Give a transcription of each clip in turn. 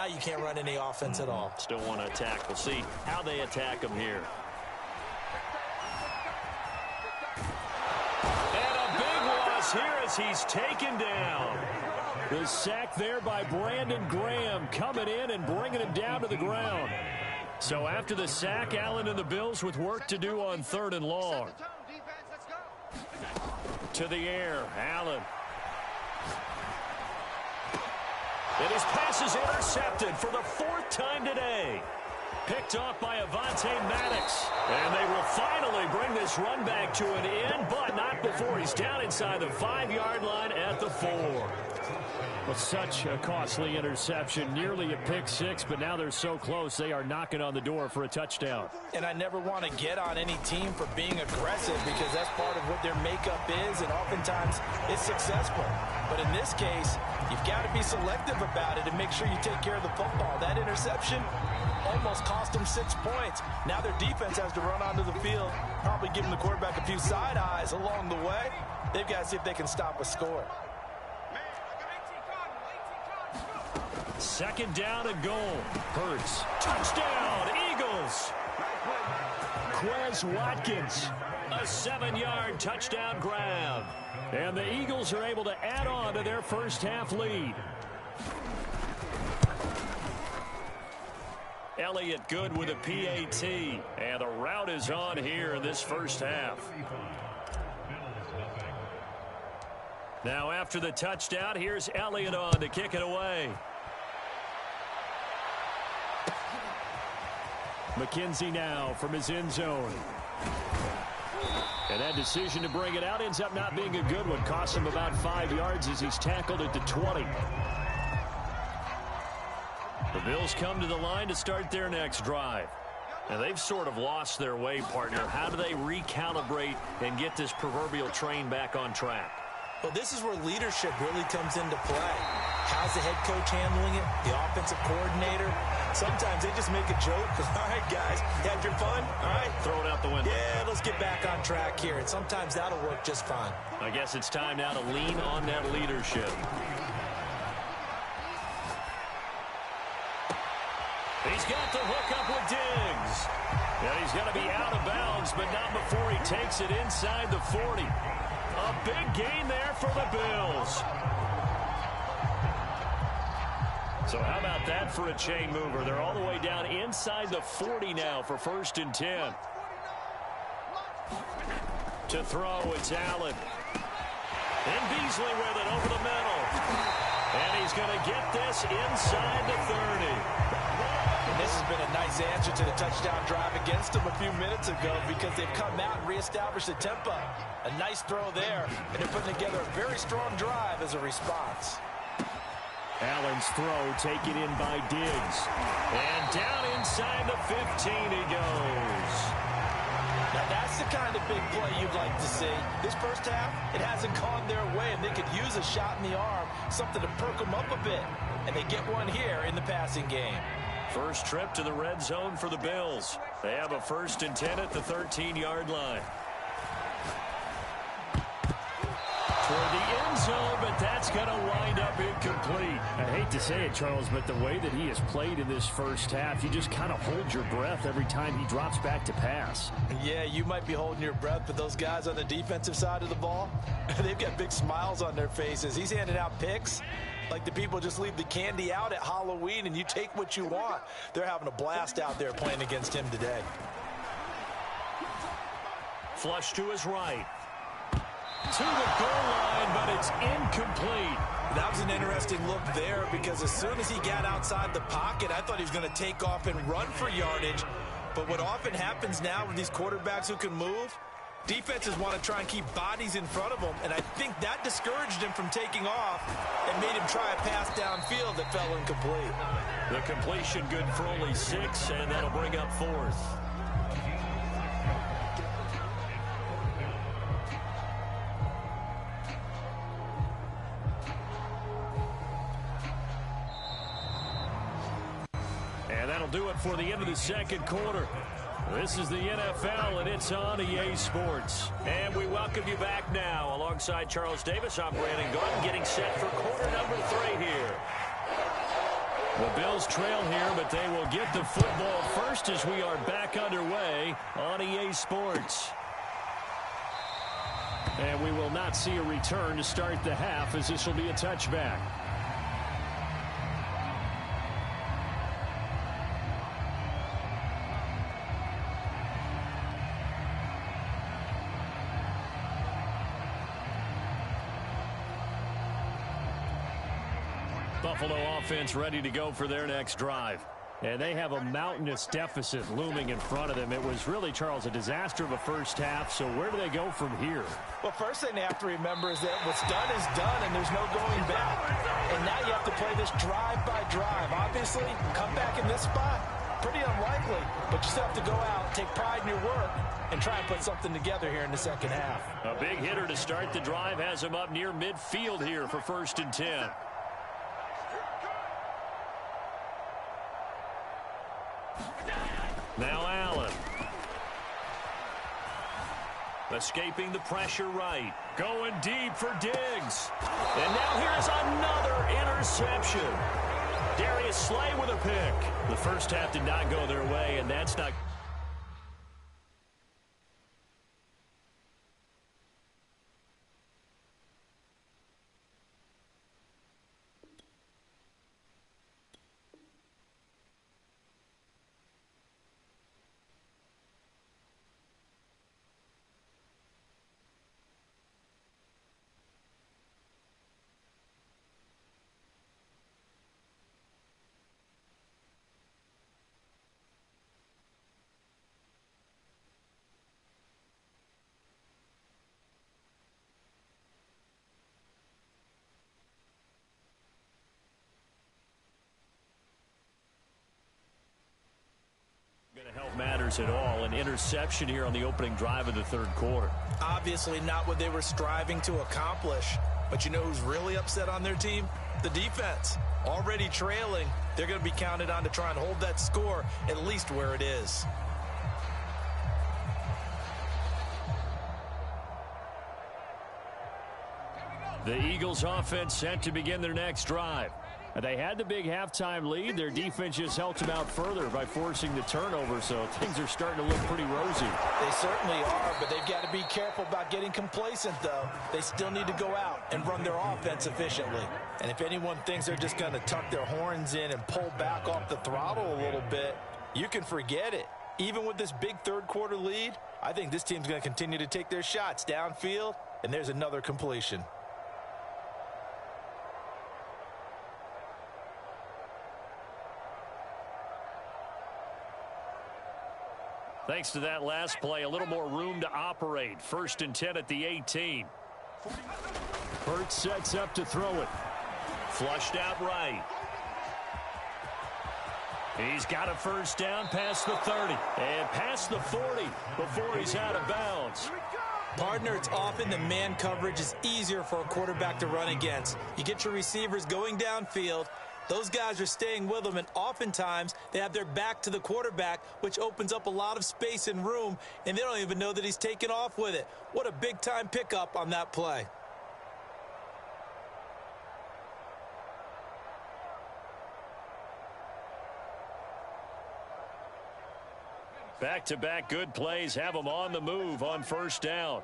now you can't run any offense at all. Still want to attack. We'll see how they attack him here. And a big loss here as he's taken down. The sack there by Brandon Graham coming in and bringing him down to the ground. So after the sack, Allen and the Bills with work to do on 3rd and long. To the air, Allen. And his pass is intercepted for the 4th time today. Picked off by Avonte Maddox. And they will finally bring this run back to an end, but not before he's down inside the 5-yard line at the 4. Well, such a costly interception, nearly a pick six, but now they're so close they are knocking on the door for a touchdown. And I never want to get on any team for being aggressive because that's part of what their makeup is, and oftentimes it's successful. But in this case, you've got to be selective about it and make sure you take care of the football. That interception almost cost them 6 points. Now their defense has to run onto the field, probably giving the quarterback a few side eyes along the way. They've got to see if they can stop a score. 2nd down and goal. Hurts. Touchdown, Eagles. Quez Watkins. A 7-yard touchdown grab. And the Eagles are able to add on to their first half lead. Elliott good with a PAT. And the route is on here in this first half. Now after the touchdown, here's Elliott on to kick it away. McKenzie now from his end zone. And that decision to bring it out ends up not being a good one. Costs him about 5 yards as he's tackled at the 20. The Bills come to the line to start their next drive. And they've sort of lost their way, partner. How do they recalibrate and get this proverbial train back on track? Well, this is where leadership really comes into play. How's the head coach handling it? The offensive coordinator? Sometimes they just make a joke. All right, guys, you had your fun? All right. Throw it out the window. Yeah, let's get back on track here. And sometimes that'll work just fine. I guess it's time now to lean on that leadership. He's got the hook up with Diggs. And he's going to be out of bounds, but not before he takes it inside the 40. A big gain there for the Bills. So how about that for a chain mover? They're all the way down inside the 40 now for 1st and 10. To throw, it's Allen. And Beasley with it over the middle. And he's going to get this inside the 30. And this has been a nice answer to the touchdown drive against them a few minutes ago because they've come out and reestablished the tempo. A nice throw there, and they're putting together a very strong drive as a response. Allen's throw taken in by Diggs. And down inside the 15 he goes. Now that's the kind of big play you'd like to see. This first half, it hasn't gone their way, and they could use a shot in the arm, something to perk them up a bit. And they get one here in the passing game. First trip to the red zone for the Bills. They have a 1st and 10 at the 13-yard line. Toward the end zone, but that's going to wind up incomplete. I hate to say it, Charles, but the way that he has played in this first half, you just kind of hold your breath every time he drops back to pass. Yeah, you might be holding your breath, but those guys on the defensive side of the ball, they've got big smiles on their faces. He's handing out picks like the people just leave the candy out at Halloween and you take what you want. They're having a blast out there playing against him today. Flush to his right. To the goal line, but it's incomplete. That was an interesting look there because as soon as he got outside the pocket, I thought he was going to take off and run for yardage. But what often happens now with these quarterbacks who can move, defenses want to try and keep bodies in front of them, and I think that discouraged him from taking off and made him try a pass downfield that fell incomplete. The completion good for only 6, and that'll bring up 4th. And that'll do it for the end of the second quarter. This is the NFL, and it's on EA Sports. And we welcome you back now. Alongside Charles Davis, I'm Brandon Gordon, getting set for quarter number 3 here. The Bills trail here, but they will get the football first as we are back underway on EA Sports. And we will not see a return to start the half, as this will be a touchback. Buffalo offense ready to go for their next drive. And they have a mountainous deficit looming in front of them. It was really, Charles, a disaster of a first half. So where do they go from here? Well, first thing they have to remember is that what's done is done, and there's no going back. And now you have to play this drive by drive. Obviously, come back in this spot, pretty unlikely. But you still have to go out, take pride in your work, and try and put something together here in the second half. A big hitter to start the drive has him up near midfield here for 1st and 10. Now Allen. Escaping the pressure right. Going deep for Diggs. And now here's another interception. Darius Slay with a pick. The first half did not go their way, and that's not... going to help matters at all. An interception here on the opening drive of the third quarter. Obviously not what they were striving to accomplish. But you know who's really upset on their team? The defense. Already trailing. They're going to be counted on to try and hold that score at least where it is. The Eagles offense set to begin their next drive. They had the big halftime lead. Their defense just helped them out further by forcing the turnover, so things are starting to look pretty rosy. They certainly are, but they've got to be careful about getting complacent, though. They still need to go out and run their offense efficiently. And if anyone thinks they're just going to tuck their horns in and pull back off the throttle a little bit, you can forget it. Even with this big third quarter lead, I think this team's going to continue to take their shots downfield, and there's another completion. Thanks to that last play, a little more room to operate. 1st and 10 at the 18. Hurts sets up to throw it. Flushed out right. He's got a first down past the 30 and past the 40 before he's out of bounds. Partner, it's often the man coverage is easier for a quarterback to run against. You get your receivers going downfield. Those guys are staying with them, and oftentimes they have their back to the quarterback, which opens up a lot of space and room, and they don't even know that he's taken off with it. What a big-time pickup on that play. Back-to-back good plays have them on the move on first down.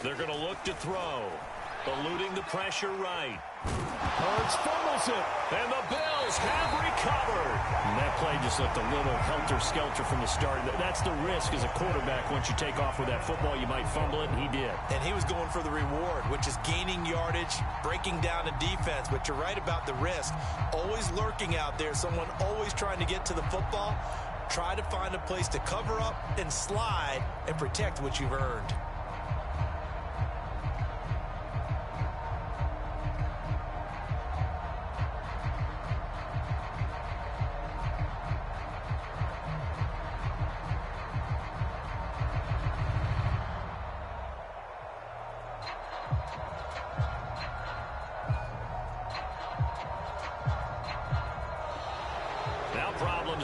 They're going to look to throw. Eluding the pressure right. Hurts fumbles it. And the Bills have recovered. And that play just looked a little helter-skelter from the start. That's the risk as a quarterback. Once you take off with that football, you might fumble it, and he did. And he was going for the reward, which is gaining yardage, breaking down a defense. But you're right about the risk. Always lurking out there. Someone always trying to get to the football. Try to find a place to cover up and slide and protect what you've earned.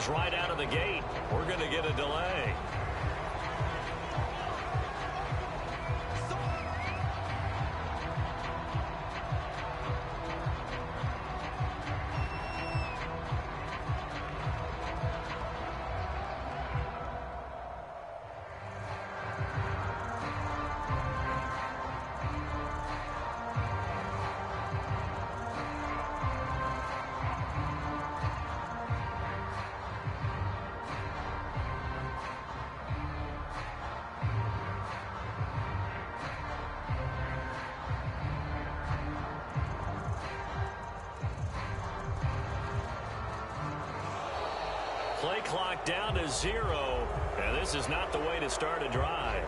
Right out of the gate. We're going to get a delay. Play clock down to 0, and this is not the way to start a drive.